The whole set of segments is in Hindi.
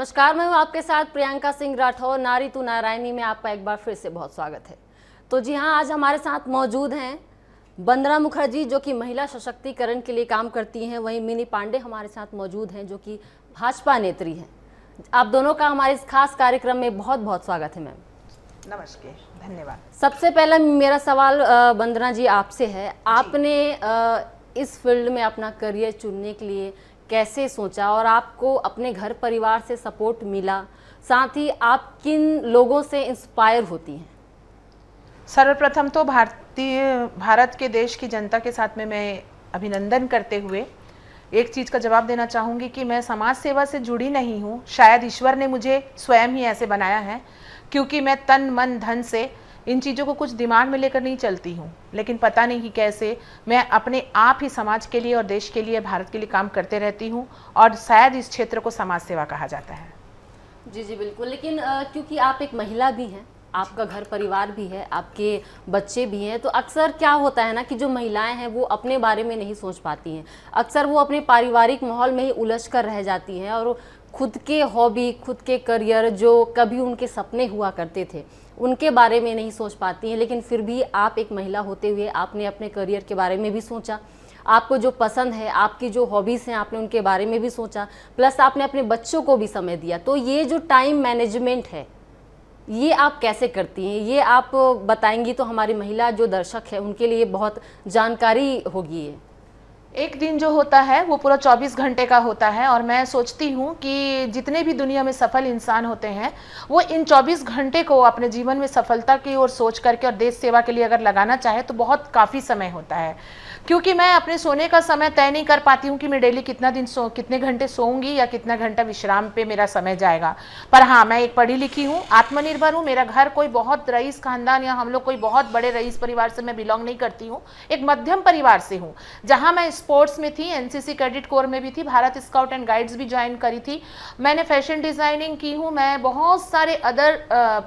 नमस्कार, मैं हूँ आपके साथ प्रियंका सिंह राठौर। नारी तू नारायणी में आपका एक बार फिर से बहुत स्वागत है। तो जी हाँ, आज हमारे साथ मौजूद हैं वंदना मुखर्जी, जो कि महिला सशक्तिकरण के लिए काम करती हैं। वहीं मिनी पांडे हमारे साथ मौजूद हैं, जो कि भाजपा नेत्री हैं। आप दोनों का हमारे इस खास कार्यक्रम में बहुत बहुत स्वागत है। मैम नमस्कार, धन्यवाद। सबसे पहला मेरा सवाल वंदना जी आपसे है। आपने इस फील्ड में अपना करियर चुनने के लिए कैसे सोचा और आपको अपने घर परिवार से सपोर्ट मिला? साथ ही आप किन लोगों से इंस्पायर होती हैं? सर्वप्रथम तो भारत के देश की जनता के साथ में मैं अभिनंदन करते हुए एक चीज़ का जवाब देना चाहूँगी कि मैं समाज सेवा से जुड़ी नहीं हूँ। शायद ईश्वर ने मुझे स्वयं ही ऐसे बनाया है, क्योंकि मैं तन मन धन से इन चीज़ों को कुछ दिमाग में लेकर नहीं चलती हूँ। लेकिन पता नहीं कि कैसे मैं अपने आप ही समाज के लिए और देश के लिए, भारत के लिए काम करते रहती हूँ, और शायद इस क्षेत्र को समाज सेवा कहा जाता है। जी जी बिल्कुल। लेकिन क्योंकि आप एक महिला भी हैं, आपका घर परिवार भी है, आपके बच्चे भी हैं, तो अक्सर क्या होता है ना कि जो महिलाएं हैं वो अपने बारे में नहीं सोच पाती हैं। अक्सर वो अपने पारिवारिक माहौल में ही उलझ कर रह जाती हैं और खुद के हॉबी, खुद के करियर, जो कभी उनके सपने हुआ करते थे, उनके बारे में नहीं सोच पाती हैं। लेकिन फिर भी आप एक महिला होते हुए आपने अपने करियर के बारे में भी सोचा, आपको जो पसंद है, आपकी जो हॉबीज़ हैं, आपने उनके बारे में भी सोचा, प्लस आपने अपने बच्चों को भी समय दिया। तो ये जो टाइम मैनेजमेंट है, ये आप कैसे करती हैं? ये आप बताएंगी तो हमारी महिला जो दर्शक है उनके लिए बहुत जानकारी होगी। ये एक दिन जो होता है वो पूरा 24 घंटे का होता है, और मैं सोचती हूँ कि जितने भी दुनिया में सफल इंसान होते हैं वो इन 24 घंटे को अपने जीवन में सफलता की ओर सोच करके और देश सेवा के लिए अगर लगाना चाहे तो बहुत काफ़ी समय होता है। क्योंकि मैं अपने सोने का समय तय नहीं कर पाती हूँ कि मैं डेली कितने घंटे सोऊंगी या कितना घंटा विश्राम पे मेरा समय जाएगा। पर हाँ, मैं एक पढ़ी लिखी हूँ, आत्मनिर्भर हूँ। मेरा घर कोई बहुत रईस खानदान या हम लोग कोई बहुत बड़े रईस परिवार से मैं बिलोंग नहीं करती हूँ। एक मध्यम परिवार से हूँ, जहाँ मैं स्पोर्ट्स में थी, एनसीसी कैडेट कोर में भी थी, भारत स्काउट एंड गाइड्स भी ज्वाइन करी थी, मैंने फैशन डिजाइनिंग की हूँ, मैं बहुत सारे अदर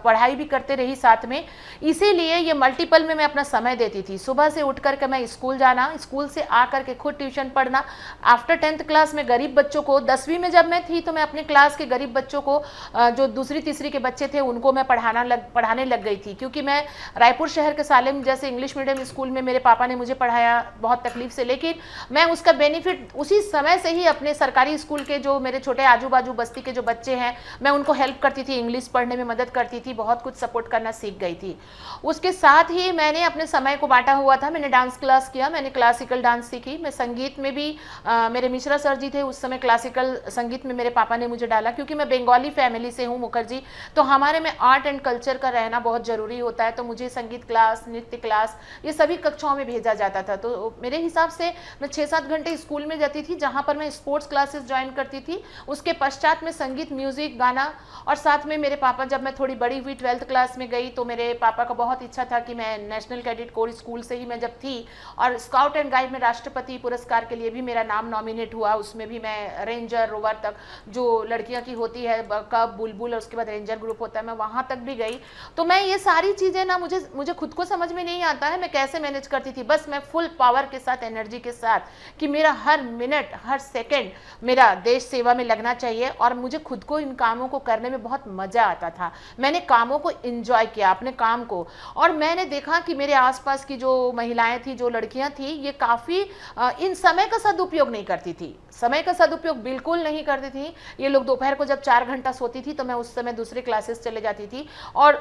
पढ़ाई भी करते रही साथ में। इसीलिए ये मल्टीपल में मैं अपना समय देती थी। सुबह से उठ करके मैं स्कूल जाना, स्कूल से आकर के खुद ट्यूशन पढ़ना। आफ्टर 10th क्लास में गरीब बच्चों को, 10वीं में जब मैं थी तो मैं अपने क्लास के गरीब बच्चों को, जो दूसरी तीसरी के बच्चे थे, उनको मैं पढ़ाने लग गई थी। क्योंकि मैं रायपुर शहर के सालेम जैसे इंग्लिश मीडियम स्कूल में मेरे पापा ने मुझे पढ़ाया बहुत तकलीफ से, लेकिन मैं उसका बेनिफिट उसी समय से ही अपने सरकारी स्कूल के जो मेरे छोटे आजू बाजू बस्ती के जो बच्चे हैं, मैं उनको हेल्प करती थी, इंग्लिश पढ़ने में मदद करती थी, बहुत कुछ सपोर्ट करना सीख गई थी। उसके साथ ही मैंने अपने समय को बांटा हुआ था। मैंने डांस क्लास किया, मैंने क्लासिकल डांस सीखी, मैं संगीत में भी मेरे मिश्रा सर जी थे उस समय, क्लासिकल संगीत में मेरे पापा ने मुझे डाला। क्योंकि मैं बंगाली फैमिली से हूँ मुखर्जी, तो हमारे में आर्ट एंड कल्चर का रहना बहुत ज़रूरी होता है। तो मुझे संगीत क्लास, नृत्य क्लास, ये सभी कक्षाओं में भेजा जाता था। तो मेरे हिसाब से मैं 6-7 घंटे स्कूल में जाती थी, जहाँ पर मैं स्पोर्ट्स क्लासेस ज्वाइन करती थी। उसके पश्चात में संगीत, म्यूजिक, गाना, और साथ में मेरे पापा, जब मैं थोड़ी बड़ी हुई 12th क्लास में गई, तो मेरे पापा का बहुत इच्छा था कि मैं नेशनल कैडेट कोर स्कूल से ही मैं जब थी, और स्काउट एंड गाइड में राष्ट्रपति पुरस्कार के लिए भी मेरा नाम नॉमिनेट हुआ। उसमें भी मैं रेंजर, रोवर तक, जो लड़कियां की होती है कब, बुलबुल, और उसके बाद रेंजर ग्रुप होता है, मैं वहाँ तक भी गई। तो मैं ये सारी चीज़ें ना, मुझे खुद को समझ में नहीं आता है मैं कैसे मैनेज करती थी। बस मैं फुल पावर के साथ, एनर्जी के साथ, कि मेरा हर मिनट, हर सेकेंड मेरा देश सेवा में लगना चाहिए, और मुझे खुद को इन कामों को करने में बहुत मज़ा आता था। मैंने कामों को एंजॉय किया, अपने काम को, और मैंने देखा कि मेरे आसपास की जो महिलाएं थी, जो लड़कियां थी, ये काफ़ी इन समय का सदुपयोग नहीं करती थी। समय का सदुपयोग बिल्कुल नहीं करती थी। ये लोग दोपहर को जब 4 घंटा सोती थी तो मैं उस समय दूसरे क्लासेस चले जाती थी। और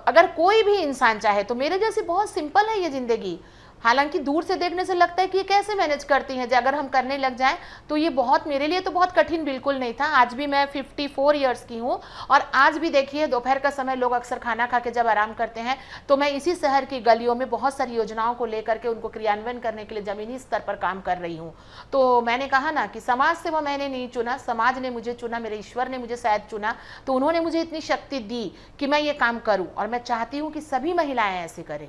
अगर कोई भी इंसान चाहे तो, मेरे जैसे बहुत सिंपल है ये ज़िंदगी। हालांकि दूर से देखने से लगता है कि ये कैसे मैनेज करती हैं, अगर हम करने लग जाएं तो ये बहुत, मेरे लिए तो बहुत कठिन बिल्कुल नहीं था। आज भी मैं 54 ईयर्स की हूँ, और आज भी देखिए दोपहर का समय लोग अक्सर खाना खा के जब आराम करते हैं, तो मैं इसी शहर की गलियों में बहुत सारी योजनाओं को लेकर के उनको क्रियान्वयन करने के लिए ज़मीनी स्तर पर काम कर रही हूँ। तो मैंने कहा ना कि समाज सेवा मैंने नहीं चुना, समाज ने मुझे चुना, मेरे ईश्वर ने मुझे शायद चुना। तो उन्होंने मुझे इतनी शक्ति दी कि मैं ये काम करूँ, और मैं चाहती हूँ कि सभी महिलाएँ ऐसे करें।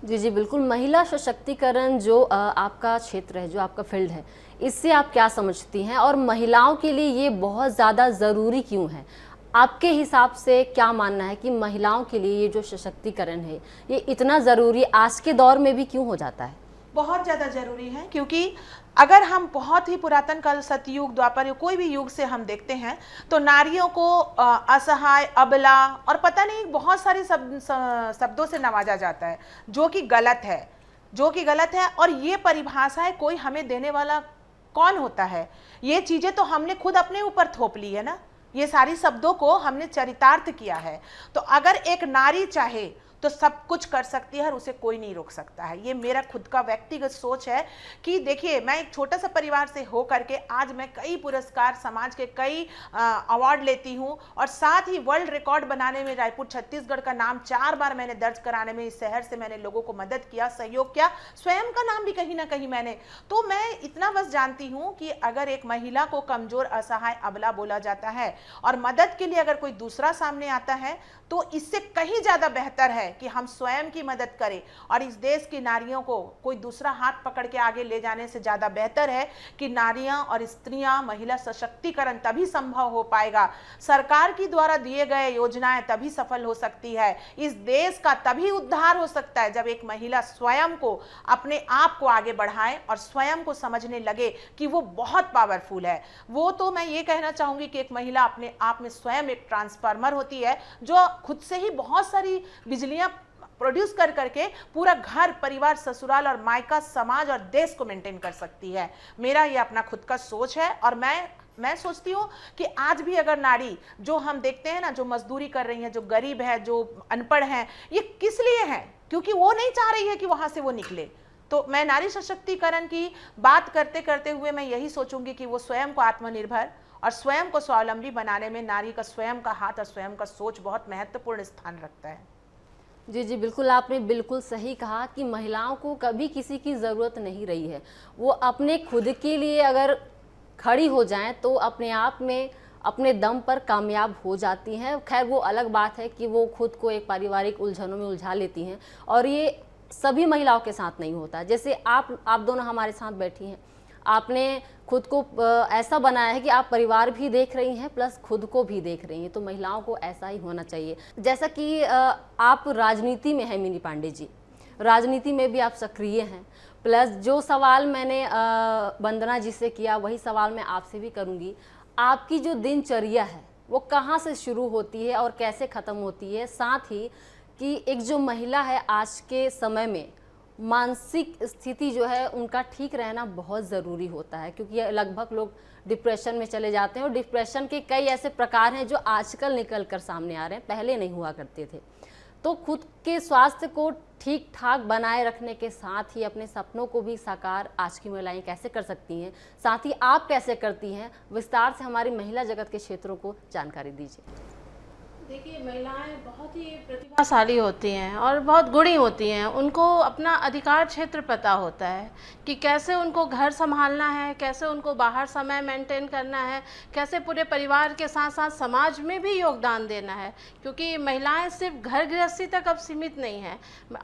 जी जी बिल्कुल। महिला सशक्तिकरण जो आपका क्षेत्र है, जो आपका फील्ड है, इससे आप क्या समझती हैं और महिलाओं के लिए ये बहुत ज़्यादा ज़रूरी क्यों है? आपके हिसाब से क्या मानना है कि महिलाओं के लिए ये जो सशक्तिकरण है, ये इतना ज़रूरी आज के दौर में भी क्यों हो जाता है? बहुत ज़्यादा ज़रूरी है, क्योंकि अगर हम बहुत ही पुरातन काल, सतयुग, द्वापर युग, कोई भी युग से हम देखते हैं तो नारियों को असहाय, अबला और पता नहीं बहुत सारे शब्दों से नवाजा जाता है, जो कि गलत है, जो कि गलत है। और ये परिभाषाएं कोई हमें देने वाला कौन होता है? ये चीज़ें तो हमने खुद अपने ऊपर थोप ली है ना, ये सारी शब्दों को हमने चरितार्थ किया है। तो अगर एक नारी चाहे तो सब कुछ कर सकती है और उसे कोई नहीं रोक सकता है। ये मेरा खुद का व्यक्तिगत सोच है कि देखिए, मैं एक छोटा सा परिवार से हो करके आज मैं कई पुरस्कार, समाज के कई अवार्ड लेती हूँ, और साथ ही वर्ल्ड रिकॉर्ड बनाने में रायपुर छत्तीसगढ़ का नाम 4 बार मैंने दर्ज कराने में, इस शहर से मैंने लोगों को मदद किया, सहयोग किया, स्वयं का नाम भी कहीं ना कहीं मैंने। तो मैं इतना बस जानती हूँ कि अगर एक महिला को कमजोर, असहाय, अबला बोला जाता है और मदद के लिए अगर कोई दूसरा सामने आता है, तो इससे कहीं ज्यादा बेहतर है कि हम स्वयं की मदद करें। और इस देश की नारियों को कोई दूसरा हाथ पकड़ के आगे ले जाने से ज्यादा बेहतर है कि नारियां और स्त्रियां, महिला सशक्तिकरण तभी संभव हो पाएगा, सरकार की द्वारा दिए गए योजनाएं तभी सफल हो सकती है, इस देश का तभी उद्धार हो सकता है जब एक महिला स्वयं को, अपने आप को आगे बढ़ाए और स्वयं को समझने लगे कि वो बहुत पावरफुल है। वो तो मैं ये कहना चाहूंगी कि एक महिला अपने आप में स्वयं एक ट्रांसफार्मर होती है, जो खुद से ही बहुत सारी बिजलियां प्रोड्यूस कर करके पूरा घर, परिवार, ससुराल और मायका, समाज और देश को मेंटेन कर सकती है। मेरा ये अपना खुद का सोच है। और मैं सोचती हूँ कि आज भी अगर नारी, जो हम देखते हैं ना, जो मजदूरी कर रही है, जो गरीब है, जो अनपढ़ है, ये किस लिए है? क्योंकि वो नहीं चाह रही है कि वहां से वो निकले। तो मैं नारी सशक्तिकरण की बात करते करते हुए मैं यही सोचूंगी कि वो स्वयं को आत्मनिर्भर और स्वयं को स्वावलंबी बनाने में नारी का स्वयं का हाथ और स्वयं का सोच बहुत महत्वपूर्ण स्थान रखता है। जी जी, बिल्कुल, आपने बिल्कुल सही कहा कि महिलाओं को कभी किसी की ज़रूरत नहीं रही है। वो अपने खुद के लिए अगर खड़ी हो जाएं तो अपने आप में, अपने दम पर कामयाब हो जाती हैं। खैर, वो अलग बात है कि वो खुद को एक पारिवारिक उलझनों में उलझा लेती हैं, और ये सभी महिलाओं के साथ नहीं होता। जैसे आप दोनों हमारे साथ बैठी हैं, आपने खुद को ऐसा बनाया है कि आप परिवार भी देख रही हैं प्लस खुद को भी देख रही हैं। तो महिलाओं को ऐसा ही होना चाहिए। जैसा कि आप राजनीति में हैं मिनी पांडे जी, राजनीति में भी आप सक्रिय हैं, प्लस जो सवाल मैंने वंदना जी से किया वही सवाल मैं आपसे भी करूंगी। आपकी जो दिनचर्या है वो कहाँ से शुरू होती है और कैसे ख़त्म होती है? साथ ही कि एक जो महिला है आज के समय में मानसिक स्थिति जो है उनका ठीक रहना बहुत ज़रूरी होता है, क्योंकि लगभग लोग डिप्रेशन में चले जाते हैं, और डिप्रेशन के कई ऐसे प्रकार हैं जो आजकल निकल कर सामने आ रहे हैं, पहले नहीं हुआ करते थे। तो खुद के स्वास्थ्य को ठीक ठाक बनाए रखने के साथ ही अपने सपनों को भी साकार आज की महिलाएं कैसे कर सकती हैं, साथ ही आप कैसे करती हैं, विस्तार से हमारी महिला जगत के क्षेत्रों को जानकारी दीजिए। देखिए, महिलाएं बहुत ही प्रतिभाशाली होती हैं और बहुत गुणी होती हैं। उनको अपना अधिकार क्षेत्र पता होता है कि कैसे उनको घर संभालना है, कैसे उनको बाहर समय मेंटेन करना है, कैसे पूरे परिवार के साथ साथ समाज में भी योगदान देना है। क्योंकि महिलाएं सिर्फ घर गृहस्थी तक अब सीमित नहीं हैं।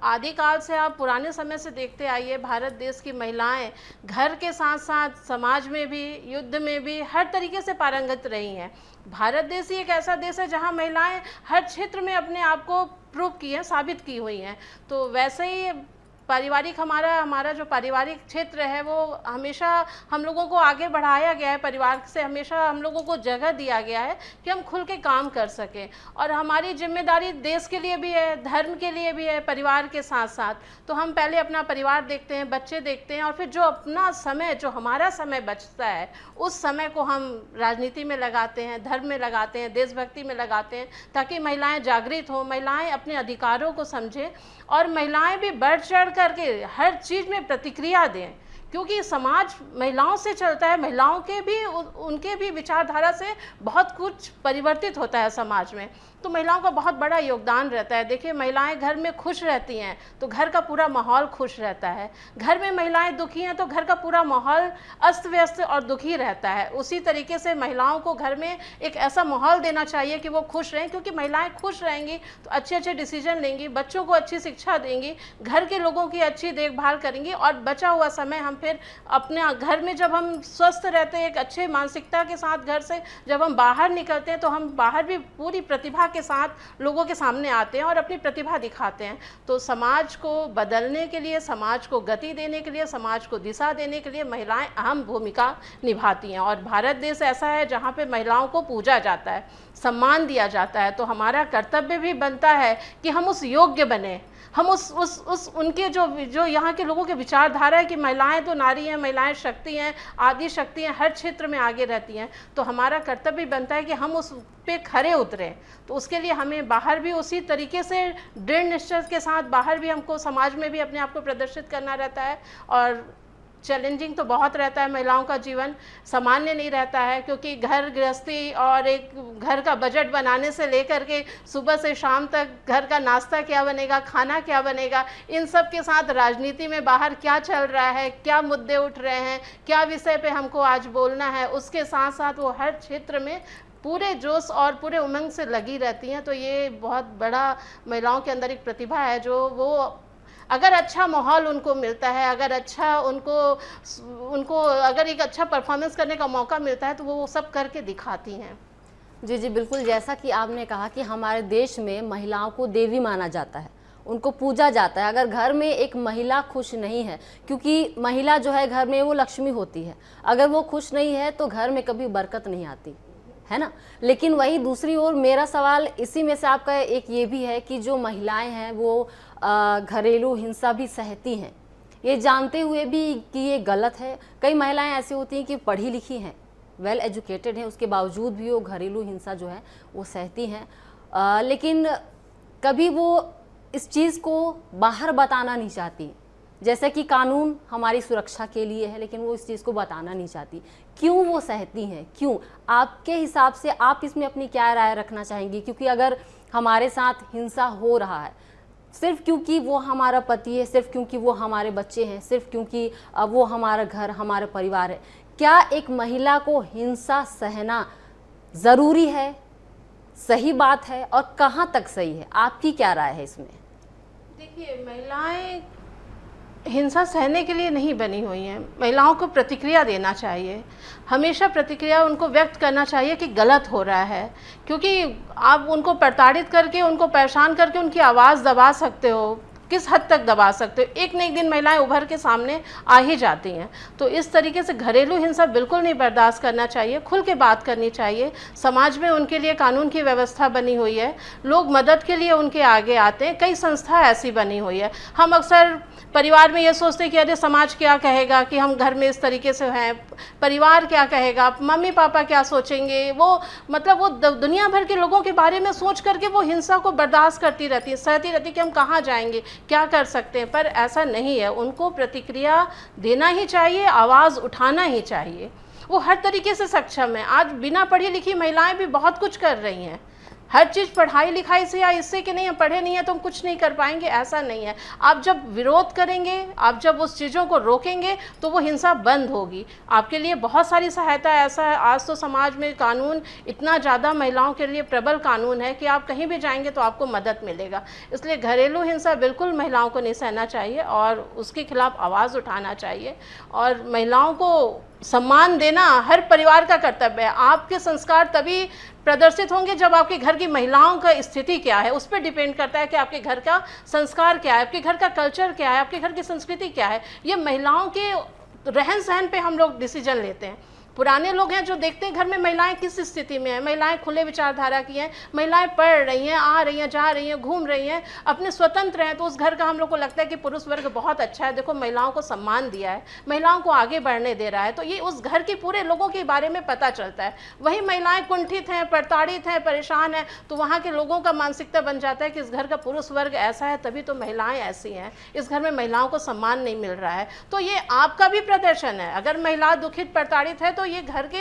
आदिकाल से आप पुराने समय से देखते आइए, भारत देश की महिलाएं घर के साथ साथ समाज में भी, युद्ध में भी हर तरीके से पारंगत रही हैं। भारत देश ही एक ऐसा देश है जहां महिलाएं हर क्षेत्र में अपने आप को प्रूव की हैं, साबित की हुई हैं। तो वैसे ही पारिवारिक हमारा जो पारिवारिक क्षेत्र है वो हमेशा हम लोगों को आगे बढ़ाया गया है। परिवार से हमेशा हम लोगों को जगह दिया गया है कि हम खुल के काम कर सकें, और हमारी जिम्मेदारी देश के लिए भी है, धर्म के लिए भी है, परिवार के साथ साथ। तो हम पहले अपना परिवार देखते हैं, बच्चे देखते हैं, और फिर जो अपना समय, जो हमारा समय बचता है उस समय को हम राजनीति में लगाते हैं, धर्म में लगाते हैं, देशभक्ति में लगाते हैं, ताकि महिलाएं जागृत हों, महिलाएं अपने अधिकारों को समझें, और महिलाएं भी बढ़ चढ़ करके हर चीज़ में प्रतिक्रिया दें। क्योंकि समाज महिलाओं से चलता है, महिलाओं के भी, उनके भी विचारधारा से बहुत कुछ परिवर्तित होता है समाज में। तो महिलाओं का बहुत बड़ा योगदान रहता है। देखिए, महिलाएं घर में खुश रहती हैं तो घर का पूरा माहौल खुश रहता है। घर में महिलाएं दुखी हैं तो घर का पूरा माहौल अस्त व्यस्त और दुखी रहता है। उसी तरीके से महिलाओं को घर में एक ऐसा माहौल देना चाहिए कि वो खुश रहें, क्योंकि महिलाएं खुश रहेंगी तो अच्छे अच्छे डिसीजन लेंगी, बच्चों को अच्छी शिक्षा देंगी, घर के लोगों की अच्छी देखभाल करेंगी, और बचा हुआ समय हम फिर अपने घर में जब हम स्वस्थ रहते हैं, एक अच्छे मानसिकता के साथ घर से जब हम बाहर निकलते हैं, तो हम बाहर भी पूरी प्रतिभा के साथ लोगों के सामने आते हैं और अपनी प्रतिभा दिखाते हैं। तो समाज को बदलने के लिए, समाज को गति देने के लिए, समाज को दिशा देने के लिए महिलाएं अहम भूमिका निभाती हैं। और भारत देश ऐसा है जहाँ पे महिलाओं को पूजा जाता है, सम्मान दिया जाता है। तो हमारा कर्तव्य भी बनता है कि हम उस योग्य बने, हम उस उनके जो यहाँ के लोगों के विचारधारा है कि महिलाएं तो नारी हैं, महिलाएं शक्ति हैं, आदि शक्ति हैं, हर क्षेत्र में आगे रहती हैं। तो हमारा कर्तव्य बनता है कि हम उस पे खरे उतरें। तो उसके लिए हमें बाहर भी उसी तरीके से दृढ़ निश्चय के साथ बाहर भी हमको समाज में भी अपने आप को प्रदर्शित करना रहता है। और चैलेंजिंग तो बहुत रहता है, महिलाओं का जीवन सामान्य नहीं रहता है, क्योंकि घर गृहस्थी और एक घर का बजट बनाने से लेकर के सुबह से शाम तक घर का नाश्ता क्या बनेगा, खाना क्या बनेगा, इन सब के साथ राजनीति में बाहर क्या चल रहा है, क्या मुद्दे उठ रहे हैं, क्या विषय पे हमको आज बोलना है, उसके साथ साथ वो हर क्षेत्र में पूरे जोश और पूरे उमंग से लगी रहती हैं। तो ये बहुत बड़ा महिलाओं के अंदर एक प्रतिभा है, जो वो अगर अच्छा माहौल उनको मिलता है, अगर अच्छा उनको अगर एक अच्छा परफॉर्मेंस करने का मौका मिलता है, तो वो सब करके दिखाती हैं। जी जी बिल्कुल, जैसा कि आपने कहा कि हमारे देश में महिलाओं को देवी माना जाता है, उनको पूजा जाता है। अगर घर में एक महिला खुश नहीं है, क्योंकि महिला जो है घर में वो लक्ष्मी होती है, अगर वो खुश नहीं है तो घर में कभी बरकत नहीं आती है ना। लेकिन वही दूसरी ओर मेरा सवाल इसी में से आपका एक ये भी है कि जो महिलाएं हैं वो घरेलू हिंसा भी सहती हैं, ये जानते हुए भी कि ये गलत है। कई महिलाएं ऐसी होती हैं कि पढ़ी लिखी हैं, वेल एजुकेटेड हैं, उसके बावजूद भी वो घरेलू हिंसा जो है वो सहती हैं। लेकिन कभी वो इस चीज़ को बाहर बताना नहीं चाहती। जैसे कि कानून हमारी सुरक्षा के लिए है, लेकिन वो इस चीज़ को बताना नहीं चाहती। क्यों वो सहती हैं, क्यों? आपके हिसाब से आप इसमें अपनी क्या राय रखना चाहेंगी? क्योंकि अगर हमारे साथ हिंसा हो रहा है सिर्फ क्योंकि वो हमारा पति है, सिर्फ क्योंकि वो हमारे बच्चे हैं, सिर्फ क्योंकि वो हमारा घर, हमारा परिवार है, क्या एक महिला को हिंसा सहना ज़रूरी है, सही बात है, और कहाँ तक सही है? आपकी क्या राय है इसमें? देखिए, महिलाएं हिंसा सहने के लिए नहीं बनी हुई हैं। महिलाओं को प्रतिक्रिया देना चाहिए, हमेशा प्रतिक्रिया उनको व्यक्त करना चाहिए कि गलत हो रहा है, क्योंकि आप उनको प्रताड़ित करके, उनको परेशान करके उनकी आवाज़ दबा सकते हो, किस हद तक दबा सकते हो। एक न एक दिन महिलाएं उभर के सामने आ ही जाती हैं। तो इस तरीके से घरेलू हिंसा बिल्कुल नहीं बर्दाश्त करना चाहिए, खुल के बात करनी चाहिए। समाज में उनके लिए कानून की व्यवस्था बनी हुई है, लोग मदद के लिए उनके आगे आते हैं, कई संस्था ऐसी बनी हुई है। हम अक्सर परिवार में ये सोचते हैं कि अरे समाज क्या कहेगा कि हम घर में इस तरीके से हैं, परिवार क्या कहेगा, मम्मी पापा क्या सोचेंगे, वो मतलब वो दुनिया भर के लोगों के बारे में सोच करके वो हिंसा को बर्दाश्त करती रहती है, सहती रहती है कि हम कहाँ जाएंगे, क्या कर सकते हैं। पर ऐसा नहीं है, उनको प्रतिक्रिया देना ही चाहिए, आवाज़ उठाना ही चाहिए। वो हर तरीके से सक्षम है। आज बिना पढ़ी लिखी महिलाएं भी बहुत कुछ कर रही हैं। हर चीज़ पढ़ाई लिखाई से या इससे कि नहीं हम पढ़े नहीं हैं तो हम कुछ नहीं कर पाएंगे, ऐसा नहीं है। आप जब विरोध करेंगे, आप जब उस चीज़ों को रोकेंगे तो वो हिंसा बंद होगी। आपके लिए बहुत सारी सहायता ऐसा है, आज तो समाज में कानून इतना ज़्यादा महिलाओं के लिए प्रबल कानून है कि आप कहीं भी जाएंगे तो आपको मदद मिलेगा। इसलिए घरेलू हिंसा बिल्कुल महिलाओं को नहीं सहना चाहिए और उसके खिलाफ आवाज़ उठाना चाहिए। और महिलाओं को सम्मान देना हर परिवार का कर्तव्य है। आपके संस्कार तभी प्रदर्शित होंगे जब आपके घर की महिलाओं का स्थिति क्या है, उस पर डिपेंड करता है कि आपके घर का संस्कार क्या है, आपके घर का कल्चर क्या है, आपके घर की संस्कृति क्या है। ये महिलाओं के रहन सहन पे हम लोग डिसीजन लेते हैं। पुराने लोग हैं जो देखते हैं घर में महिलाएं किस स्थिति में हैं, महिलाएं खुले विचारधारा की हैं, महिलाएं पढ़ रही हैं, आ रही हैं, जा रही हैं, घूम रही हैं, अपने स्वतंत्र हैं। तो उस घर का हम लोग को लगता है कि पुरुष वर्ग बहुत अच्छा है, देखो महिलाओं को सम्मान दिया है, महिलाओं को आगे बढ़ने दे रहा है। तो ये उस घर के पूरे लोगों के बारे में पता चलता है। वही महिलाएं कुंठित हैं, प्रताड़ित हैं, परेशान हैं, तो वहाँ के लोगों का मानसिकता बन जाता है कि इस घर का पुरुष वर्ग ऐसा है तभी तो महिलाएं ऐसी हैं, इस घर में महिलाओं को सम्मान नहीं मिल रहा है। तो ये आपका भी प्रदर्शन है। अगर महिला दुखित प्रताड़ित है तो ये घर के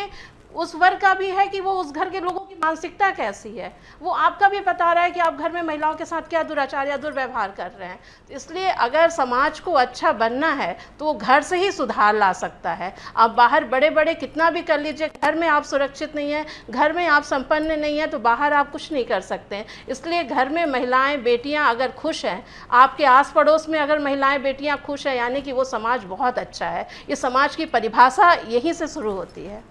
उस वर्ग का भी है कि वो उस घर के लोगों की की मानसिकता कैसी है, वो आपका भी बता रहा है कि आप घर में महिलाओं के साथ क्या दुराचार या दुर्व्यवहार कर रहे हैं। तो इसलिए अगर समाज को अच्छा बनना है तो वो घर से ही सुधार ला सकता है। आप बाहर बड़े बड़े कितना भी कर लीजिए, घर में आप सुरक्षित नहीं हैं, घर में आप संपन्न नहीं हैं, तो बाहर आप कुछ नहीं कर सकते हैं। इसलिए घर में महिलाएं बेटियां अगर खुश हैं, आपके आस पड़ोस में अगर महिलाएं बेटियां खुश हैं, यानी कि वो समाज बहुत अच्छा है। ये समाज की परिभाषा यहीं से शुरू होती है।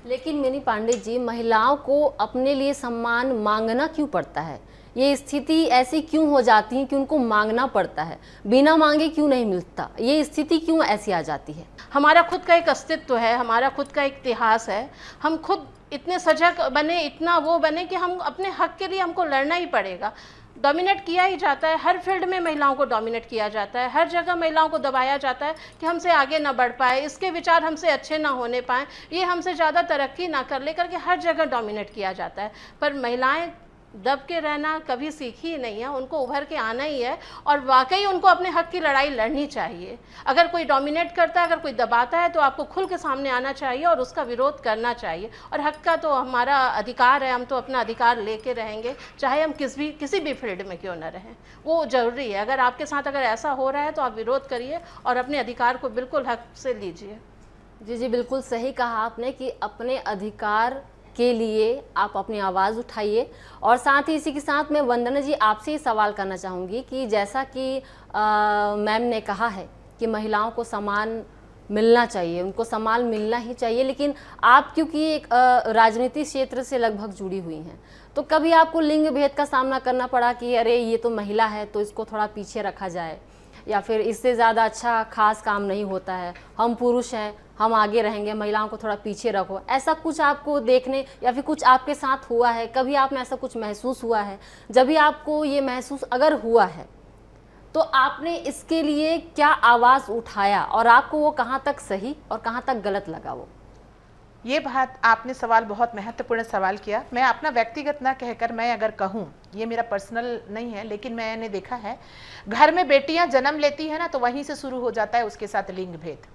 लेकिन मिनी पांडे जी, महिलाओं को अपने लिए सम्मान मांगना क्यों पड़ता है? ये स्थिति ऐसी क्यों हो जाती है कि उनको मांगना पड़ता है, बिना मांगे क्यों नहीं मिलता? ये स्थिति क्यों ऐसी आ जाती है? हमारा खुद का एक अस्तित्व है, हमारा खुद का एक इतिहास है। हम खुद इतने सजग बने, इतना वो बने कि हम अपने हक के लिए हमको लड़ना ही पड़ेगा। डोमिनेट किया ही जाता है, हर फील्ड में महिलाओं को डोमिनेट किया जाता है, हर जगह महिलाओं को दबाया जाता है कि हमसे आगे ना बढ़ पाए, इसके विचार हमसे अच्छे ना होने पाए, ये हमसे ज़्यादा तरक्की ना कर ले करके हर जगह डोमिनेट किया जाता है। पर महिलाएं दब के रहना कभी सीखी ही नहीं है, उनको उभर के आना ही है और वाकई उनको अपने हक की लड़ाई लड़नी चाहिए। अगर कोई डोमिनेट करता है, अगर कोई दबाता है, तो आपको खुल के सामने आना चाहिए और उसका विरोध करना चाहिए। और हक का तो हमारा अधिकार है, हम तो अपना अधिकार लेके रहेंगे, चाहे हम किसी भी फील्ड में क्यों ना रहें, वो ज़रूरी है। अगर आपके साथ अगर ऐसा हो रहा है तो आप विरोध करिए और अपने अधिकार को बिल्कुल हक से लीजिए। जी जी, बिल्कुल सही कहा आपने कि अपने अधिकार के लिए आप अपनी आवाज़ उठाइए। और साथ ही इसी के साथ मैं वंदना जी आपसे ही सवाल करना चाहूँगी कि जैसा कि मैम ने कहा है कि महिलाओं को सम्मान मिलना चाहिए, उनको सम्मान मिलना ही चाहिए, लेकिन आप क्योंकि एक राजनीतिक क्षेत्र से लगभग जुड़ी हुई हैं, तो कभी आपको लिंग भेद का सामना करना पड़ा कि अरे ये तो महिला है तो इसको थोड़ा पीछे रखा जाए, या फिर इससे ज़्यादा अच्छा खास काम नहीं होता है, हम पुरुष हैं हम आगे रहेंगे, महिलाओं को थोड़ा पीछे रखो, ऐसा कुछ आपको देखने या फिर कुछ आपके साथ हुआ है? कभी आप में ऐसा कुछ महसूस हुआ है? जब भी आपको ये महसूस अगर हुआ है तो आपने इसके लिए क्या आवाज़ उठाया और आपको वो कहाँ तक सही और कहाँ तक गलत लगा? वो ये बात आपने सवाल बहुत महत्वपूर्ण सवाल किया। मैं अपना व्यक्तिगत ना कहकर मैं अगर कहूँ, ये मेरा पर्सनल नहीं है, लेकिन मैंने देखा है घर में बेटियां जन्म लेती है ना, तो वहीं से शुरू हो जाता है उसके साथ लिंग भेद।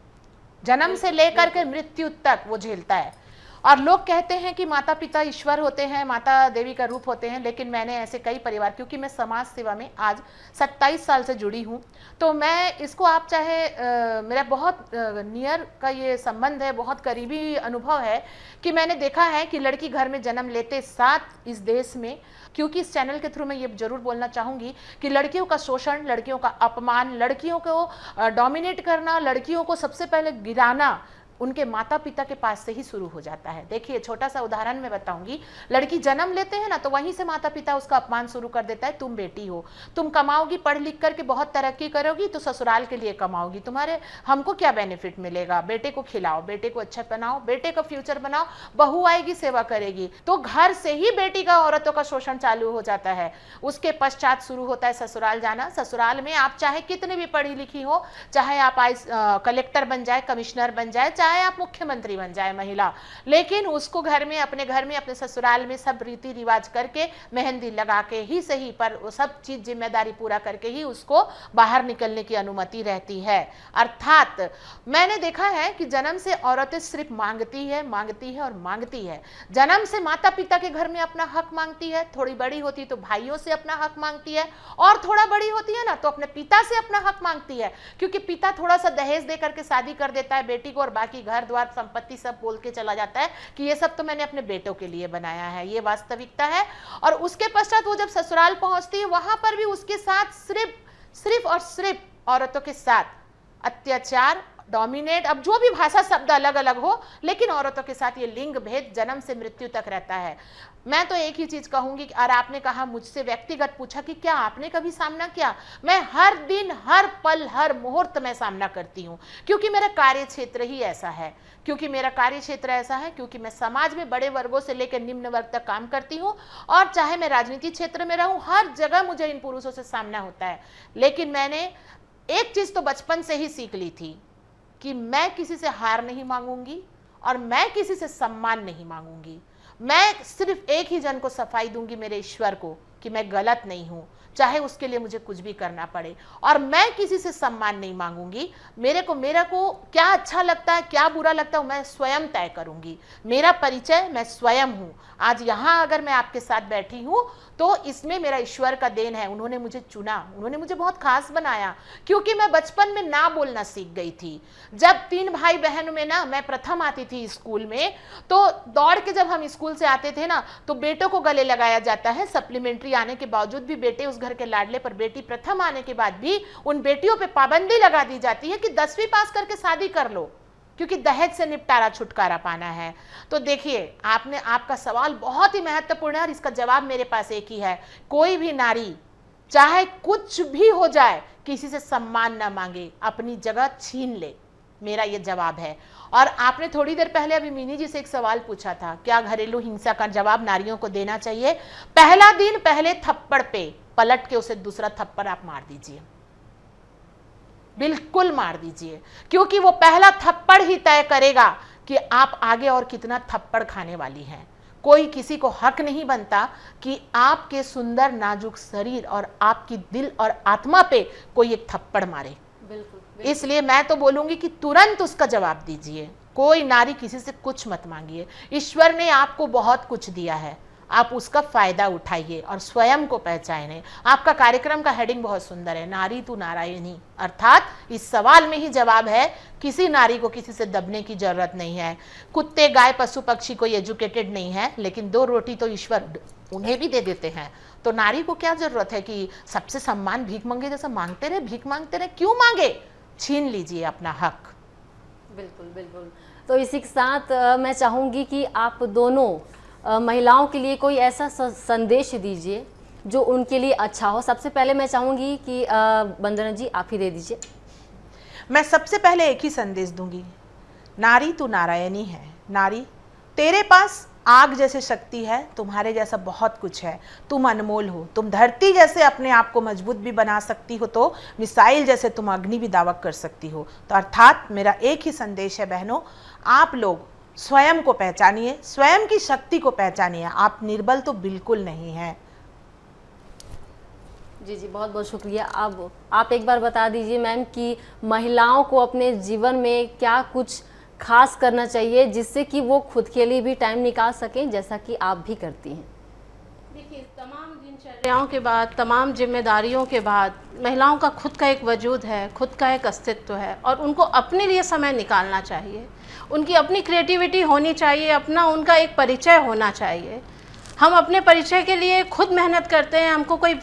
जन्म से लेकर के मृत्यु तक वो झेलता है। और लोग कहते हैं कि माता पिता ईश्वर होते हैं, माता देवी का रूप होते हैं, लेकिन मैंने ऐसे कई परिवार, क्योंकि मैं समाज सेवा में आज 27 साल से जुड़ी हूँ, तो मैं इसको आप चाहे मेरा बहुत नियर का ये संबंध है, बहुत करीबी अनुभव है कि मैंने देखा है कि लड़की घर में जन्म लेते साथ इस देश में, क्योंकि इस चैनल के थ्रू मैं ये जरूर बोलना चाहूँगी कि लड़कियों का शोषण, लड़कियों का अपमान, लड़कियों को डोमिनेट करना, लड़कियों को सबसे पहले गिराना उनके माता पिता के पास से ही शुरू हो जाता है। देखिए छोटा सा उदाहरण मैं बताऊंगी, लड़की जन्म लेते हैं ना, तो वहीं से माता पिता उसका अपमान शुरू कर देता है। तुम बेटी हो, तुम कमाओगी, पढ़ लिख करके बहुत तरक्की करोगी तो ससुराल के लिए कमाओगी, तुम्हारे हमको क्या बेनिफिट मिलेगा? बेटे को खिलाओ, बेटे को अच्छा बनाओ, बेटे का फ्यूचर बनाओ, बहू आएगी सेवा करेगी। तो घर से ही बेटी का, औरतों का शोषण चालू हो जाता है। उसके पश्चात शुरू होता है ससुराल जाना। ससुराल में आप चाहे कितने भी पढ़ी लिखी हो, चाहे आप कलेक्टर बन जाए, कमिश्नर बन जाए, चाहे आप मुख्यमंत्री बन जाए महिला, लेकिन उसको घर में, अपने ससुराल में सब रीति रिवाज करके, मेहंदी लगा के ही सही, पर वो सब चीज जिम्मेदारी पूरा करके ही उसको बाहर निकलने की अनुमति रहती है। अर्थात मैंने देखा है कि जन्म से औरतें सिर्फ मांगती है और मांगती है। जन्म से माता पिता के घर में अपना हक मांगती है, थोड़ी बड़ी होती है तो भाइयों से अपना हक मांगती है, और थोड़ा बड़ी होती है ना तो अपने पिता से अपना हक मांगती है, क्योंकि पिता थोड़ा सा दहेज दे करके शादी कर देता है बेटी को, और बाकी घर द्वार संपत्ति सब बोल के चला जाता है कि ये सब तो मैंने अपने बेटों के लिए बनाया है। ये वास्तविकता है। और उसके पश्चात वो जब ससुराल पहुंचती है, वहां पर भी उसके साथ सिर्फ औरतों के साथ अत्याचार, डोमिनेट, अब जो भी भाषा शब्द अलग अलग हो, लेकिन औरतों के साथ ये लिंग भेद जन्म से मृत्यु तक रहता है। मैं तो एक ही चीज कहूंगी, और आपने कहा मुझसे व्यक्तिगत पूछा कि क्या आपने कभी सामना किया, मैं हर दिन, हर पल, हर मुहूर्त में सामना करती हूँ, क्योंकि मेरा कार्य क्षेत्र ही ऐसा है। क्योंकि मैं समाज में बड़े वर्गों से लेकर निम्न वर्ग तक काम करती हूँ, और चाहे मैं राजनीति क्षेत्र में रहूं, हर जगह मुझे इन पुरुषों से सामना होता है। लेकिन मैंने एक चीज तो बचपन से ही सीख ली थी कि मैं किसी से हार नहीं मांगूंगी और मैं किसी से सम्मान नहीं मांगूंगी। मैं सिर्फ एक ही जन को सफाई दूंगी, मेरे ईश्वर को, कि मैं गलत नहीं हूँ, चाहे उसके लिए मुझे कुछ भी करना पड़े। और मैं किसी से सम्मान नहीं मांगूंगी। मेरे को क्या अच्छा लगता है, क्या बुरा लगता है, मैं स्वयं तय करूंगी। मेरा परिचय मैं स्वयं हूँ। आज यहाँ अगर मैं आपके साथ बैठी हूँ तो इसमें मेरा ईश्वर का देन है। उन्होंने मुझे चुना, उन्होंने मुझे बहुत खास बनाया, क्योंकि मैं बचपन में ना बोलना सीख गई थी। जब 3 भाई बहन में ना मैं प्रथम आती थी स्कूल में, तो दौड़ के जब हम स्कूल से आते थे ना, तो बेटों को गले लगाया जाता है। सप्लीमेंट्री आने के बावजूद भी बेटे उस घर के लाडले, पर बेटी प्रथम आने के बाद भी उन बेटियों पे पाबंदी लगा दी जाती है कि 10वीं पास करके शादी कर लो, क्योंकि दहेज से निपटारा छुटकारा पाना है। तो देखिए, आपका सवाल बहुत ही महत्वपूर्ण है और इसका जवाब मेरे पास एक ही है। कोई भी नारी चाहे कुछ भी हो जाए, किसी से सम्मान ना मांगे, अपनी जगह छीन ले, मेरा ये जवाब है। और आपने थोड़ी देर पहले अभी मिनी जी से एक सवाल पूछा था, क्या घरेलू हिंसा का जवाब नारियों को देना चाहिए? पहला दिन पहले थप्पड़ पे पलट के उसे दूसरा थप्पड़ आप मार दीजिए, बिल्कुल मार दीजिए, क्योंकि वो पहला थप्पड़ ही तय करेगा कि आप आगे और कितना थप्पड़ खाने वाली हैं। कोई किसी को हक नहीं बनता कि आपके सुंदर नाजुक शरीर और आपकी दिल और आत्मा पे कोई एक थप्पड़ मारे। बिल्कुल। इसलिए मैं तो बोलूंगी कि तुरंत उसका जवाब दीजिए। कोई नारी किसी से कुछ मत मांगिए। ईश्वर ने आपको बहुत कुछ दिया है, आप उसका फायदा उठाइए और स्वयं को पहचाने। आपका कार्यक्रम का हेडिंग बहुत सुंदर है, नारी तू नारायणी, अर्थात इस सवाल में ही जवाब है, किसी नारी को किसी से दबने की जरूरत नहीं है। कुत्ते, गाय, पशु पक्षी कोई एजुकेटेड नहीं है, लेकिन 2 रोटी तो ईश्वर उन्हें भी दे देते हैं। तो नारी को क्या जरूरत है कि सबसे सम्मान भीख मांगे जैसा मांगते रहे, भीख मांगते रहे? क्यों मांगे? छीन लीजिए अपना हक। बिल्कुल बिल्कुल। तो इसी के साथ मैं चाहूँगी कि आप दोनों महिलाओं के लिए कोई ऐसा संदेश दीजिए जो उनके लिए अच्छा हो। सबसे पहले मैं चाहूँगी कि वंदना जी आप ही दे दीजिए। मैं सबसे पहले एक ही संदेश दूंगी, नारी तू नारायणी है। नारी, तेरे पास आग जैसे शक्ति है, तुम्हारे जैसा बहुत कुछ है, तुम अनमोल हो। तुम धरती जैसे अपने आप को मजबूत भी बना सकती हो, तो मिसाइल जैसे तुम अग्नि भी दावक कर सकती हो। तो अर्थात मेरा एक ही संदेश है बहनों, आप लोग स्वयं को पहचानिए, स्वयं की शक्ति को पहचानिए। आप निर्बल तो बिल्कुल नहीं हैं। जी जी, बहुत बहुत शुक्रिया। अब आप एक बार बता दीजिए मैम कि महिलाओं को अपने जीवन में क्या कुछ खास करना चाहिए जिससे कि वो खुद के लिए भी टाइम निकाल सकें, जैसा कि आप भी करती हैं। देखिए, तमाम दिनचर्याओं के बाद, तमाम जिम्मेदारियों के बाद महिलाओं का खुद का एक वजूद है, खुद का एक अस्तित्व है, और उनको अपने लिए समय निकालना चाहिए। उनकी अपनी क्रिएटिविटी होनी चाहिए, अपना उनका एक परिचय होना चाहिए। हम अपने परिचय के लिए खुद मेहनत करते हैं, हमको कोई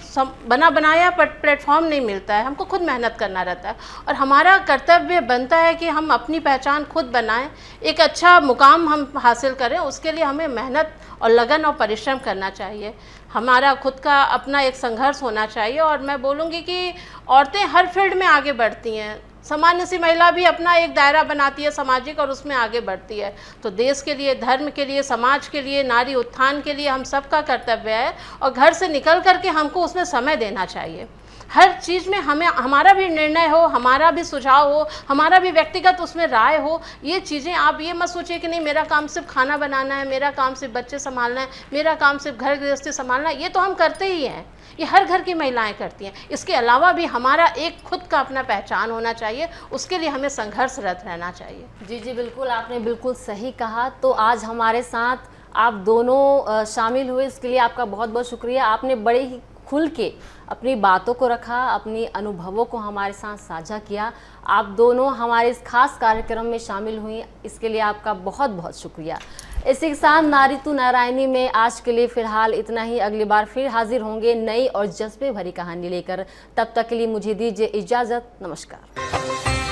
बना बनाया प्लेटफॉर्म नहीं मिलता है, हमको खुद मेहनत करना रहता है। और हमारा कर्तव्य बनता है कि हम अपनी पहचान खुद बनाएं, एक अच्छा मुकाम हम हासिल करें। उसके लिए हमें मेहनत और लगन और परिश्रम करना चाहिए। हमारा खुद का अपना एक संघर्ष होना चाहिए। और मैं बोलूँगी कि औरतें हर फील्ड में आगे बढ़ती हैं। सामान्य सी महिला भी अपना एक दायरा बनाती है सामाजिक, और उसमें आगे बढ़ती है। तो देश के लिए, धर्म के लिए, समाज के लिए, नारी उत्थान के लिए हम सबका कर्तव्य है। और घर से निकल करके हमको उसमें समय देना चाहिए। हर चीज़ में हमें हमारा भी निर्णय हो, हमारा भी सुझाव हो, हमारा भी व्यक्तिगत उसमें राय हो। ये चीज़ें, आप ये मत सोचिए कि नहीं मेरा काम सिर्फ खाना बनाना है, मेरा काम सिर्फ बच्चे संभालना है, मेरा काम सिर्फ घर गृहस्थी संभालना है। ये तो हम करते ही हैं, ये हर घर की महिलाएं करती हैं। इसके अलावा भी हमारा एक खुद का अपना पहचान होना चाहिए, उसके लिए हमें संघर्षरत रहना चाहिए। जी जी बिल्कुल, आपने बिल्कुल सही कहा। तो आज हमारे साथ आप दोनों शामिल हुए, इसके लिए आपका बहुत बहुत शुक्रिया। आपने बड़े ही खुल के अपनी बातों को रखा, अपनी अनुभवों को हमारे साथ साझा किया। आप दोनों हमारे इस खास कार्यक्रम में शामिल हुई, इसके लिए आपका बहुत बहुत शुक्रिया। इसी के साथ नारी तू नारायणी में आज के लिए फ़िलहाल इतना ही। अगली बार फिर हाजिर होंगे नई और जज्बे भरी कहानी लेकर। तब तक के लिए मुझे दीजिए इजाज़त। नमस्कार।